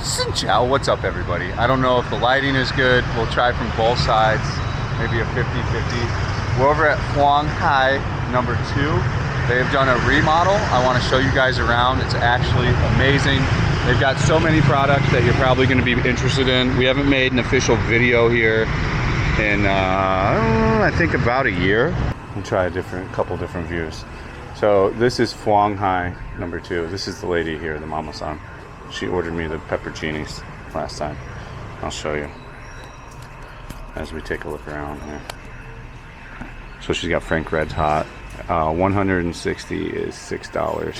Xin Chao, what's up everybody? I don't know if the lighting is good. We'll try from both sides, maybe a 50-50. We're over at Huang Hai number 2. They've done a remodel. I want to show you guys around. It's actually amazing. They've got so many products that you're probably going to be interested in. We haven't made an official video here in I think about a year. We'll try a couple different views. So this is Huang Hai number 2. This is the lady here, the mama-san. She ordered me the pepperoncinis last time. I'll show you as we take a look around here. So she's got Frank Red's Hot. 160 is $6.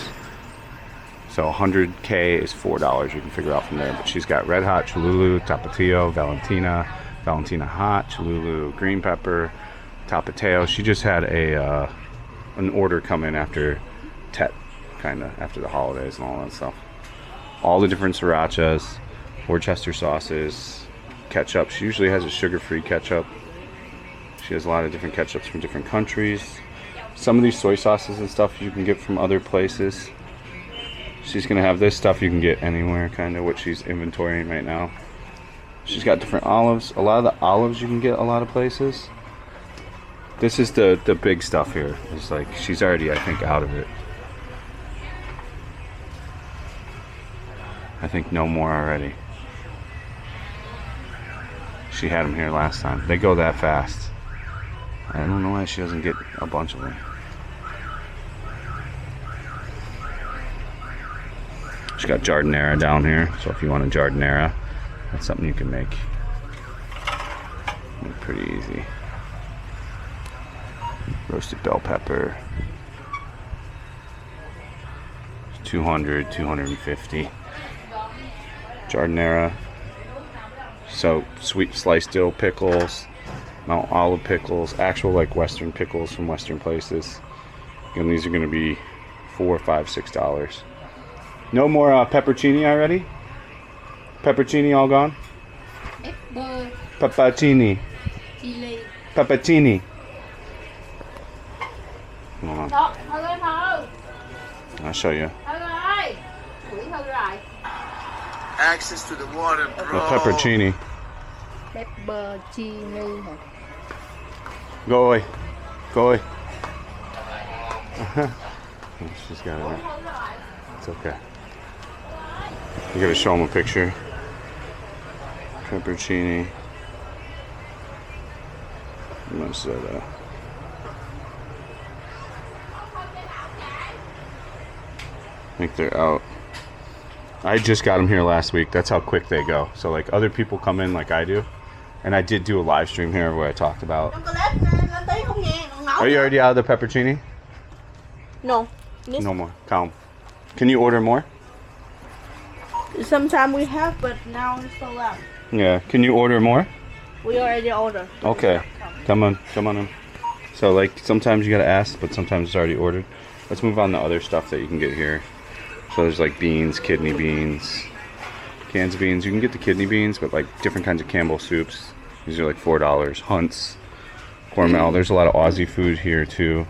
So 100K is $4. You can figure out from there. But she's got Red Hot, Cholulu, Tapatio, Valentina Hot, Cholulu Green Pepper, Tapatio. She just had an order come in after Tet, kind of after the holidays and all that stuff. All the different srirachas, Worcester sauces, ketchup. She usually has a sugar-free ketchup. She has a lot of different ketchups from different countries. Some of these soy sauces and stuff you can get from other places. She's gonna have this stuff you can get anywhere, kind of what she's inventorying right now. She's got different olives. A lot of the olives you can get a lot of places. This is the big stuff here. It's like she's already, I think, out of it. I think no more already. She had them here last time. They go that fast. I don't know why she doesn't get a bunch of them. She got giardiniera down here. So if you want a giardiniera, that's something you can make. Pretty easy. Roasted bell pepper. 200, 250. Giardiniera. So sweet sliced dill pickles, Mount Olive pickles, actual like Western pickles from Western places. And these are going to be $4, $5, $6. No more pepperoncini already? Pepperoncini all gone? Pepperoncini. Pepperoncini. Hold on. I'll show you. Access to the water, bro. The pepperoncini. Pepperoncini. Go away. Go away. She's got it. It's okay. You gotta show them a picture. Pepperoncini. Mozzarella. I think they're out. I just got them here last week. That's how quick they go. So like other people come in like I do. And I did do a live stream here where I talked about. Are you already out of the pepperoncini? No. No more. Calm. Can you order more? Sometimes we have, but now it's sold out. Yeah. Can you order more? We already ordered. Okay. Come on in. So like sometimes you gotta ask, but sometimes it's already ordered. Let's move on to other stuff that you can get here. So there's like beans, kidney beans, cans of beans. You can get the kidney beans, but like different kinds of Campbell soups. These are like $4. Hunt's, Hormel. There's a lot of Aussie food here too.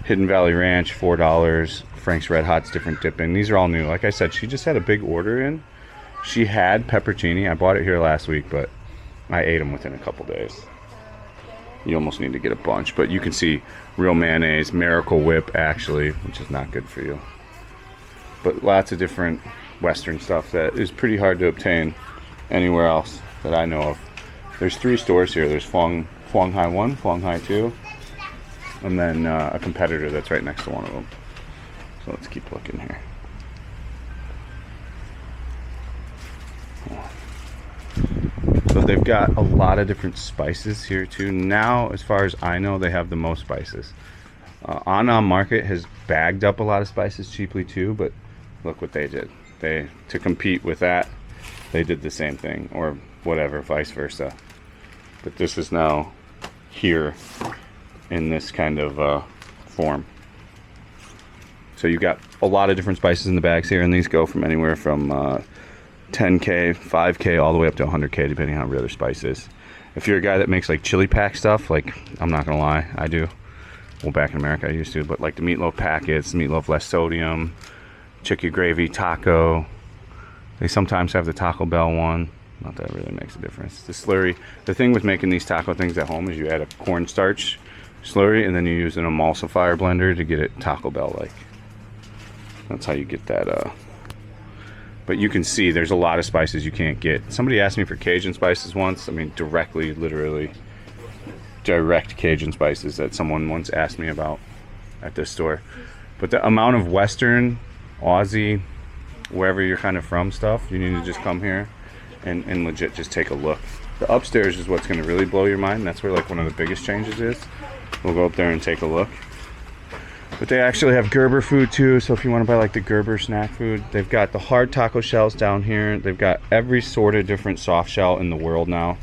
Hidden Valley Ranch, $4. Frank's Red Hot's different dipping. These are all new. Like I said, she just had a big order in. She had pepperoncini. I bought it here last week, but I ate them within a couple days. You almost need to get a bunch, but you can see real mayonnaise, Miracle Whip actually, which is not good for you. But lots of different Western stuff that is pretty hard to obtain anywhere else that I know of. There's 3 stores here. There's Huang Hai 1, Huang Hai 2, and then a competitor that's right next to one of them. So let's keep looking here. So they've got a lot of different spices here too. Now, as far as I know, they have the most spices. Annam Market has bagged up a lot of spices cheaply too, but look what they did. To compete with that, they did the same thing, or whatever, vice versa. But this is now here in this kind of form. So you got a lot of different spices in the bags here, and these go from anywhere from 10K, 5K, all the way up to 100K, depending on how the other spice is. If you're a guy that makes like chili pack stuff, like I'm not gonna lie, I do. Well, back in America I used to, but like the meatloaf packets, meatloaf less sodium, chicken gravy, taco, They sometimes have the Taco Bell one. Not that it really makes a difference. The slurry, the thing with making these taco things at home is you add a cornstarch slurry and then you use an emulsifier blender to get it Taco Bell like. That's how you get that. But you can see there's a lot of spices you can't get. Somebody asked me for Cajun spices once. I mean, directly, literally, direct Cajun spices that someone once asked me about at this store. But the amount of Western, Aussie, wherever you're kind of from stuff, you need to just come here and legit just take a look. The upstairs is what's going to really blow your mind. That's where like one of the biggest changes is. We'll go up there and take a look. But they actually have Gerber food too, so if you want to buy like the Gerber snack food, they've got the hard taco shells down here. They've got every sort of different soft shell in the world now.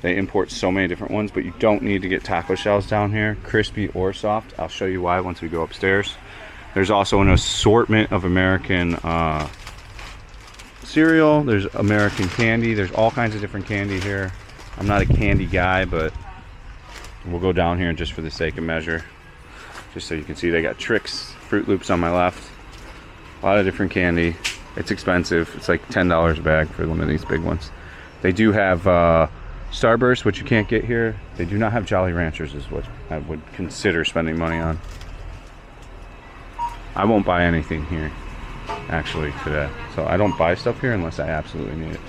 They import so many different ones, but you don't need to get taco shells down here, crispy or soft. I'll show you why once we go upstairs. There's also an assortment of American cereal. There's American candy. There's all kinds of different candy here. I'm not a candy guy, but we'll go down here just for the sake of measure. Just so you can see, they got Trix, Fruit Loops on my left. A lot of different candy. It's expensive. It's like $10 a bag for one of these big ones. They do have Starburst, which you can't get here. They do not have Jolly Ranchers, is what I would consider spending money on. I won't buy anything here, actually, today. So I don't buy stuff here unless I absolutely need it.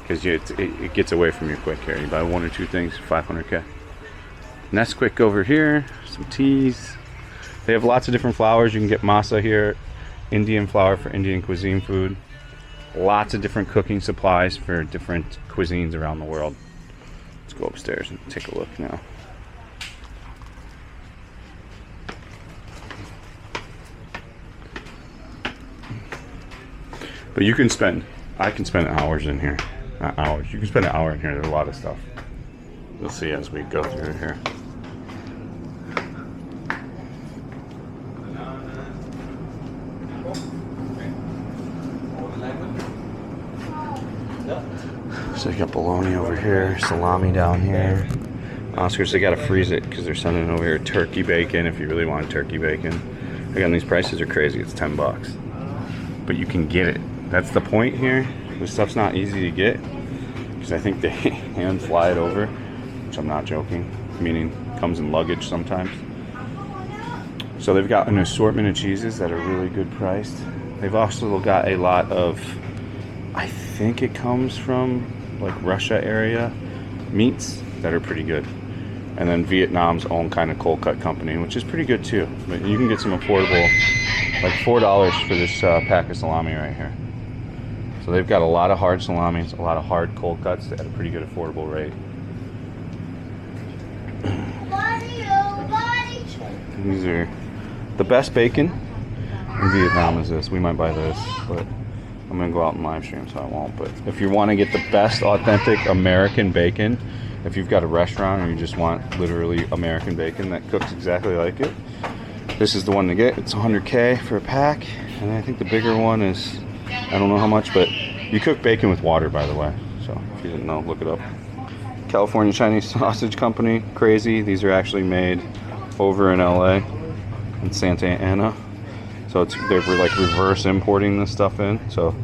Because it gets away from you quick here. You buy one or two things, 500K. Nesquik over here, some teas. They have lots of different flours. You can get masa here, Indian flour for Indian cuisine food. Lots of different cooking supplies for different cuisines around the world. Let's go upstairs and take a look now. But you can spend, I can spend hours in here. Not hours, you can spend an hour in here. There's a lot of stuff. We'll see as we go through here. So you got bologna over here, salami down here. Oscars, they gotta freeze it because they're sending over here turkey bacon if you really want turkey bacon. Again, these prices are crazy. It's $10, but you can get it. That's the point here. This stuff's not easy to get because I think they hand fly it over, which I'm not joking, meaning comes in luggage sometimes. So they've got an assortment of cheeses that are really good priced. They've also got a lot of, I think it comes from like Russia area meats that are pretty good. And then Vietnam's own kind of cold cut company, which is pretty good too. But you can get some affordable, like $4 for this pack of salami right here. So they've got a lot of hard salamis, a lot of hard cold cuts at a pretty good affordable rate. These are the best bacon in Vietnam is this. We might buy this, but I'm gonna go out and live stream, so I won't. But if you want to get the best authentic American bacon, if you've got a restaurant or you just want literally American bacon that cooks exactly like it, this is the one to get. It's 100K for a pack, and I think the bigger one is, I don't know how much, but you cook bacon with water, by the way. So if you didn't know, look it up. California Chinese Sausage Company, crazy. These are actually made over in LA, in Santa Ana. So they're like reverse importing this stuff in. So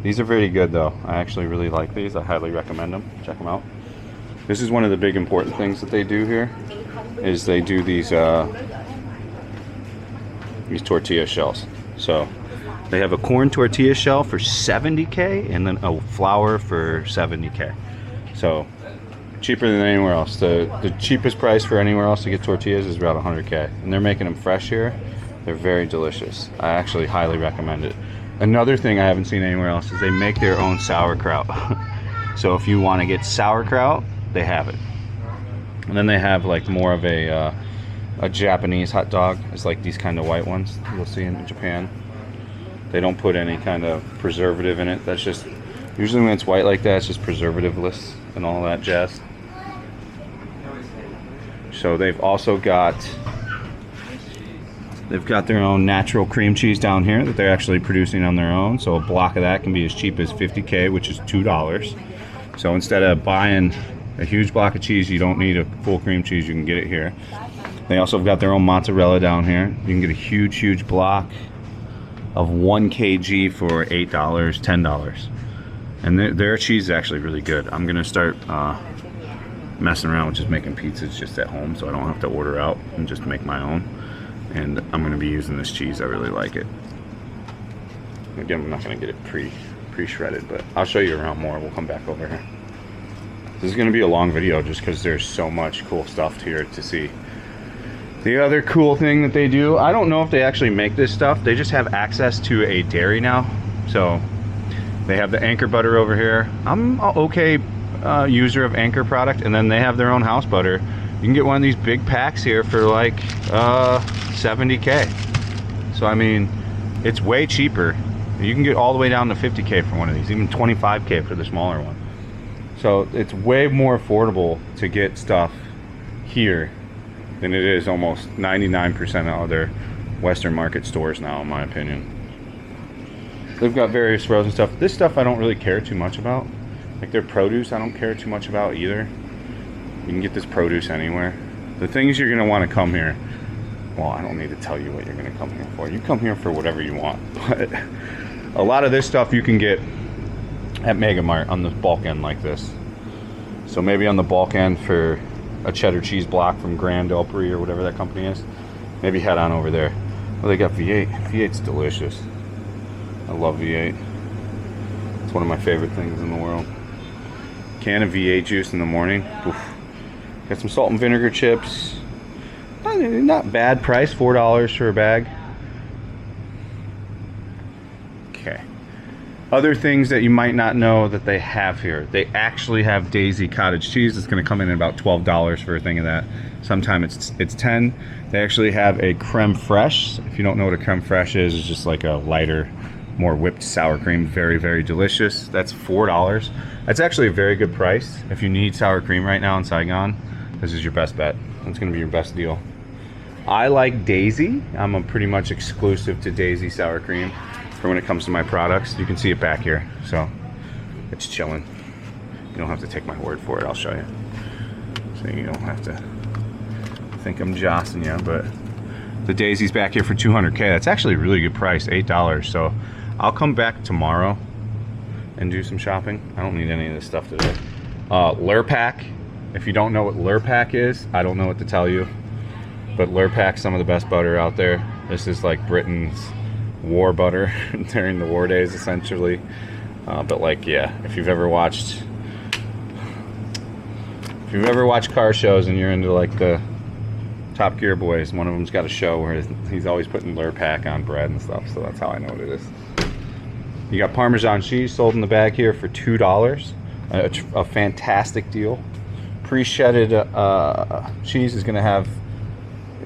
these are very good though. I actually really like these. I highly recommend them. Check them out. This is one of the big important things that they do here, is they do these tortilla shells. So they have a corn tortilla shell for 70K and then a flour for 70K. So cheaper than anywhere else. The cheapest price for anywhere else to get tortillas is about 100K. And they're making them fresh here. They're very delicious. I actually highly recommend it. Another thing I haven't seen anywhere else is they make their own sauerkraut. So if you want to get sauerkraut, they have it. And then they have like more of a Japanese hot dog. It's like these kind of white ones you'll see in Japan. They don't put any kind of preservative in it. That's just, usually when it's white like that, it's just preservative-less and all that jazz. So they've also got, they've got their own natural cream cheese down here that they're actually producing on their own. So a block of that can be as cheap as 50K, which is $2. So instead of buying a huge block of cheese, you don't need a full cream cheese, you can get it here. They also have got their own mozzarella down here. You can get a huge block of 1 kg for $8, $10. And their cheese is actually really good. I'm gonna start messing around with just making pizzas just at home, so I don't have to order out and just make my own. And I'm gonna be using this cheese. I really like it. Again, I'm not gonna get it pre-shredded, but I'll show you around more. We'll come back over here. This is gonna be a long video just because there's so much cool stuff here to see. The other cool thing that they do, I don't know if they actually make this stuff. They just have access to a dairy now. So they have the Anchor butter over here. I'm an okay user of Anchor product, and then they have their own house butter. You can get one of these big packs here for like 70K. So I mean, it's way cheaper. You can get all the way down to 50K for one of these, even 25K for the smaller one. So it's way more affordable to get stuff here than it is almost 99% of other Western market stores now, in my opinion. They've got various frozen stuff. This stuff I don't really care too much about. Like their produce, I don't care too much about either. You can get this produce anywhere. The things you're gonna wanna come here, well, I don't need to tell you what you're gonna come here for. You come here for whatever you want. But a lot of this stuff you can get at Mega Mart on the bulk end like this. So maybe on the bulk end for a cheddar cheese block from Grand Ole Opry or whatever that company is, maybe head on over there. Oh, they got V8. V8's delicious. I love V8. It's one of my favorite things in the world. Can of V8 juice in the morning. Oof. Got some salt and vinegar chips. Not bad price, $4 for a bag. Okay. Other things that you might not know that they have here. They actually have Daisy cottage cheese. It's going to come in at about $12 for a thing of that. Sometimes it's 10. They actually have a creme fraiche. If you don't know what a creme fraiche is, it's just like a lighter, more whipped sour cream. Very, very delicious. That's $4. That's actually a very good price. If you need sour cream right now in Saigon, this is your best bet. It's going to be your best deal. I like Daisy. I'm a pretty much exclusive to Daisy sour cream for when it comes to my products. You can see it back here, so it's chilling. You don't have to take my word for it. I'll show you, so you don't have to think I'm jossing you. But the Daisy's back here for 200K. That's actually a really good price, $8. So I'll come back tomorrow and do some shopping. I don't need any of this stuff today. Lurpak. If you don't know what Lurpak is, I don't know what to tell you. But Lurpak's some of the best butter out there. This is like Britain's war butter during the war days, essentially. But like, yeah, if you've ever watched car shows and you're into like the Top Gear boys, one of them's got a show where he's always putting Lurpak on bread and stuff, so that's how I know what it is. You got Parmesan cheese sold in the bag here for $2. A fantastic deal. Pre-shedded cheese is going to have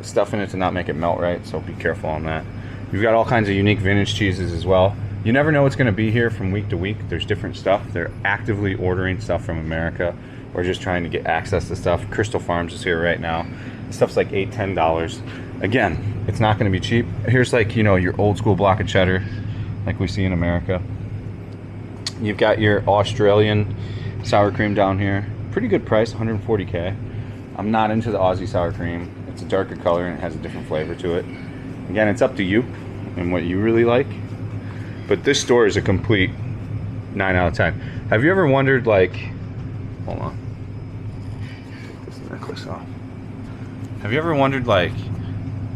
stuff in it to not make it melt right, so be careful on that. You've got all kinds of unique vintage cheeses as well. You never know what's going to be here from week to week. There's different stuff. They're actively ordering stuff from America or just trying to get access to stuff. Crystal Farms is here right now. Stuff's like $8, $10. Again, it's not going to be cheap. Here's like, you know, your old school block of cheddar like we see in America. You've got your Australian sour cream down here. Pretty good price, 140K. I'm not into the Aussie sour cream. It's a darker color and it has a different flavor to it. Again, it's up to you and what you really like. But this store is a complete 9 out of 10. Have you ever wondered, like, hold on, take this necklace off. Have you ever wondered, like,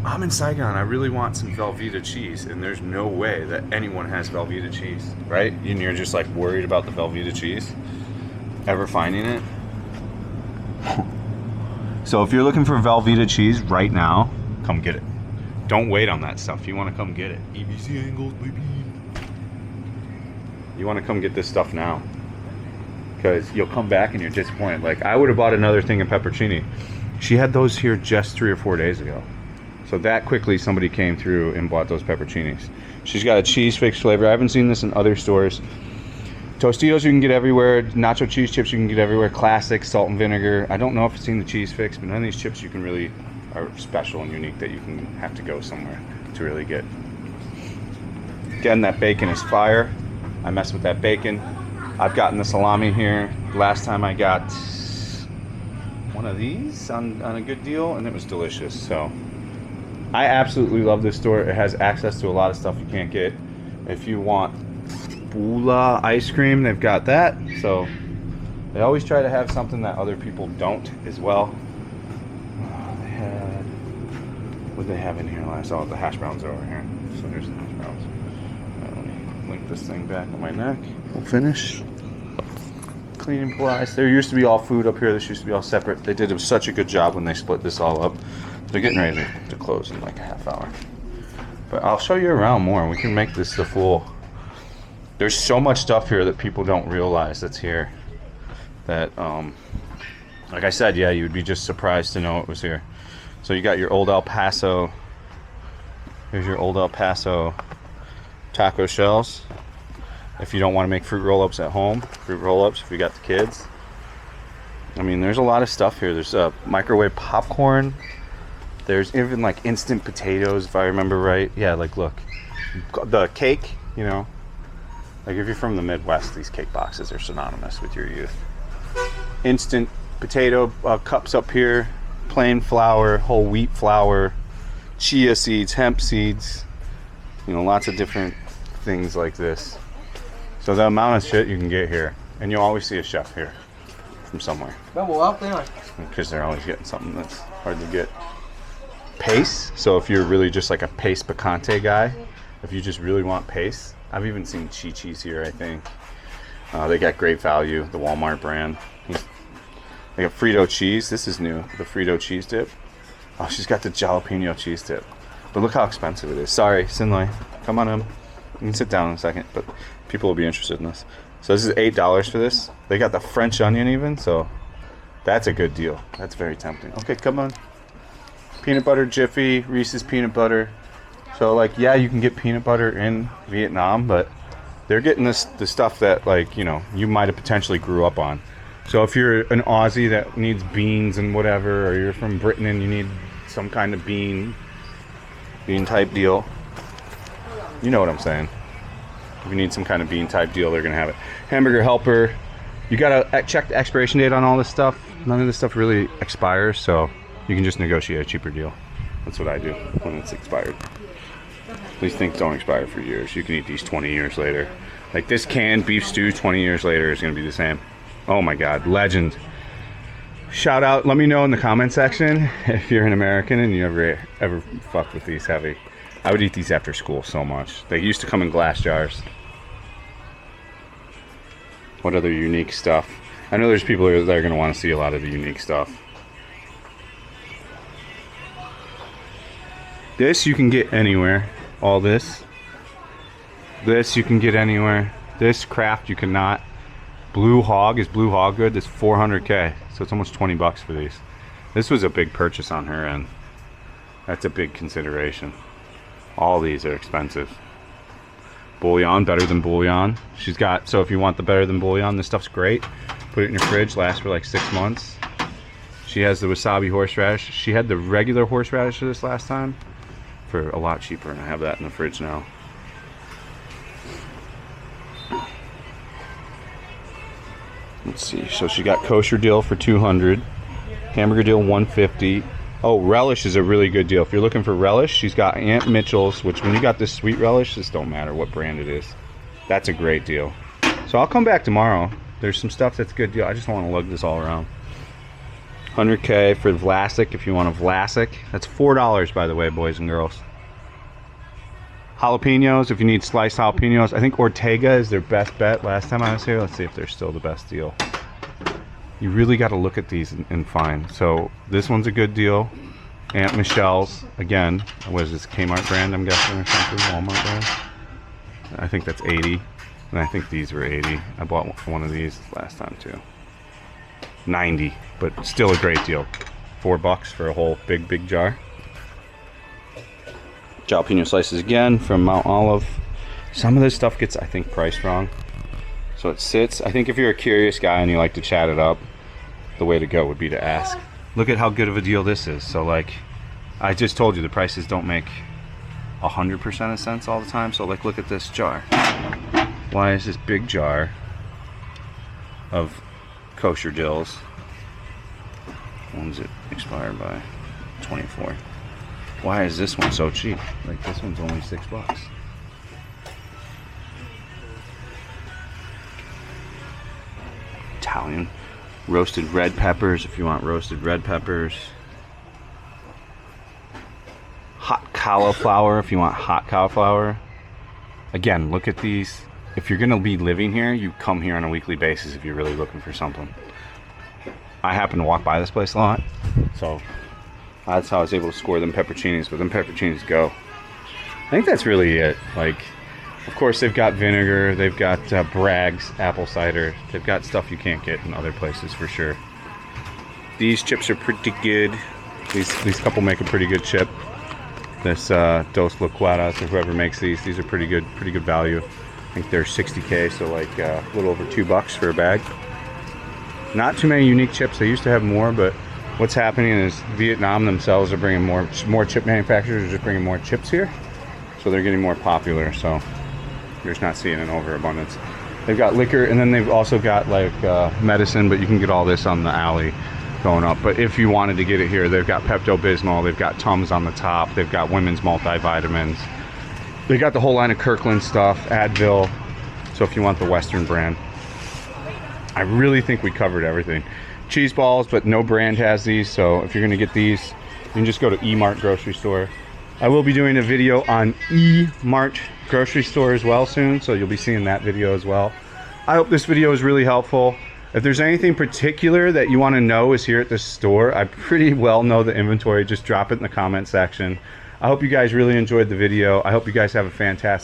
I'm in Saigon, I really want some Velveeta cheese, and there's no way that anyone has Velveeta cheese, right? And you're just like worried about the Velveeta cheese. Ever finding it? So if you're looking for Velveeta cheese right now, come get it. Don't wait on that stuff. You want to come get it. EBC angles, baby. You want to come get this stuff now, because you'll come back and you're disappointed. Like, I would have bought another thing of peppercini. She had those here just 3 or 4 days ago. So that quickly somebody came through and bought those pepperoncinis. She's got a cheese fix flavor. I haven't seen this in other stores. Tostitos you can get everywhere. Nacho cheese chips you can get everywhere. Classic, salt and vinegar. I don't know if it's in the cheese fix, but none of these chips you can really are special and unique that you can have to go somewhere to really get. Again, that bacon is fire. I mess with that bacon. I've gotten the salami here. Last time I got one of these on a good deal, and it was delicious. So I absolutely love this store. It has access to a lot of stuff you can't get. If you want Bula ice cream, they've got that. So they always try to have something that other people don't as well. They had, what did they have in here last? Oh, the hash browns are over here. So here's the hash browns. Let me link this thing back on my neck. We'll finish. Cleaning supplies. There used to be all food up here. This used to be all separate. They did such a good job when they split this all up. They're getting ready to close in like a half hour. But I'll show you around more. We can make this the full. There's so much stuff here that people don't realize that's here. That, like I said, yeah, you would be just surprised to know it was here. So you got your Old El Paso. Here's your Old El Paso taco shells. If you don't want to make fruit roll-ups at home, fruit roll-ups if you got the kids. I mean, there's a lot of stuff here. There's microwave popcorn. There's even like instant potatoes, if I remember right. Yeah, like look, the cake, you know, like if you're from the Midwest, these cake boxes are synonymous with your youth. Instant potato cups up here, plain flour, whole wheat flour, chia seeds, hemp seeds, you know, lots of different things like this. So the amount of shit you can get here, and you'll always see a chef here from somewhere. Because they're always getting something that's hard to get. Pace, so if you're really just like a pace picante guy, if you just really want pace, I've even seen Chi-Chi's here, I think. They got great value, the Walmart brand. They got Frito cheese, this is new, the Frito cheese dip. Oh, she's got the jalapeno cheese dip. But look how expensive it is. Sorry, Sinlai, come on in. You can sit down in a second, but people will be interested in this. So this is $8 for this. They got the French onion even, so that's a good deal. That's very tempting. Okay, come on. Peanut butter Jiffy, Reese's peanut butter. So like, yeah, you can get peanut butter in Vietnam, but they're getting the stuff that, like, you know, you might have potentially grew up on. So if you're an Aussie that needs beans and whatever, or you're from Britain and you need some kind of bean type deal, you know what I'm saying. If you need some kind of bean type deal, they're gonna have it. Hamburger Helper. You gotta check the expiration date on all this stuff. None of this stuff really expires, so you can just negotiate a cheaper deal. That's what I do when it's expired. These things don't expire for years. You can eat these 20 years later. Like this canned beef stew 20 years later is gonna be the same. Oh my God, legend. Shout out, let me know in the comment section if you're an American and you ever fuck with these heavy. I would eat these after school so much. They used to come in glass jars. What other unique stuff? I know there's people that are going to want to see a lot of the unique stuff. This you can get anywhere. All this. This you can get anywhere. This Kraft you cannot. Blue Hog, is Blue Hog good? This 400K, so it's almost 20 bucks for these. This was a big purchase on her end. That's a big consideration. All these are expensive. Bouillon, better than bouillon. She's got, so if you want the better than bouillon, this stuff's great. Put it in your fridge, lasts for like 6 months. She has the wasabi horseradish. She had the regular horseradish for this last time for a lot cheaper, and I have that in the fridge now. Let's see, so she got kosher deal for 200, hamburger deal 150. Oh, relish is a really good deal. If you're looking for relish, she's got Aunt Mitchell's, which when you got this sweet relish, this don't matter what brand it is. That's a great deal. So I'll come back tomorrow. There's some stuff that's a good deal. I just want to lug this all around. 100K for Vlasic if you want a Vlasic. That's $4, by the way, boys and girls. Jalapenos, if you need sliced jalapenos. I think Ortega is their best bet last time I was here. Let's see if they're still the best deal. You really got to look at these and find. So this one's a good deal. Aunt Michelle's, again, what is this, Kmart brand, I'm guessing, or something, Walmart brand. I think that's 80, and I think these were 80. I bought one of these last time too. 90, but still a great deal. $4 for a whole big jar. Jalapeno slices again from Mount Olive. Some of this stuff gets, I think, priced wrong. So it sits. I think if you're a curious guy and you like to chat it up, the way to go would be to ask. Look at how good of a deal this is. So like, I just told you the prices don't make 100% of sense all the time. So like, look at this jar. Why is this big jar of kosher dills? When's it expired by? 24. Why is this one so cheap? Like this one's only $6. Italian roasted red peppers if you want roasted red peppers. Hot cauliflower if you want hot cauliflower. Again, look at these. If you're gonna be living here, you come here on a weekly basis if you're really looking for something. I happen to walk by this place a lot, so that's how I was able to score them pepperoncinis, but them pepperoncinis go. I think that's really it. Like, of course they've got vinegar, they've got Bragg's apple cider, they've got stuff you can't get in other places for sure. These chips are pretty good. These couple make a pretty good chip. This Dos Licuadas, or whoever makes these are pretty good value. I think they're 60K, so like a little over $2 for a bag. Not too many unique chips. They used to have more, but what's happening is Vietnam themselves are bringing more chip manufacturers are just bringing more chips here, so they're getting more popular. So you're just not seeing an overabundance. They've got liquor, and then they've also got like medicine, but you can get all this on the alley going up. But if you wanted to get it here, they've got Pepto-Bismol, they've got Tums on the top, they've got women's multivitamins, they got the whole line of Kirkland stuff, Advil. So if you want the Western brand, I really think we covered everything. Cheese balls, but no brand has these, so if you're gonna get these, you can just go to E-Mart grocery store. I will be doing a video on E-Mart grocery store as well soon, so you'll be seeing that video as well. I hope this video is really helpful. If there's anything particular that you want to know is here at this store, I pretty well know the inventory. Just drop it in the comment section. I hope you guys really enjoyed the video. I hope you guys have a fantastic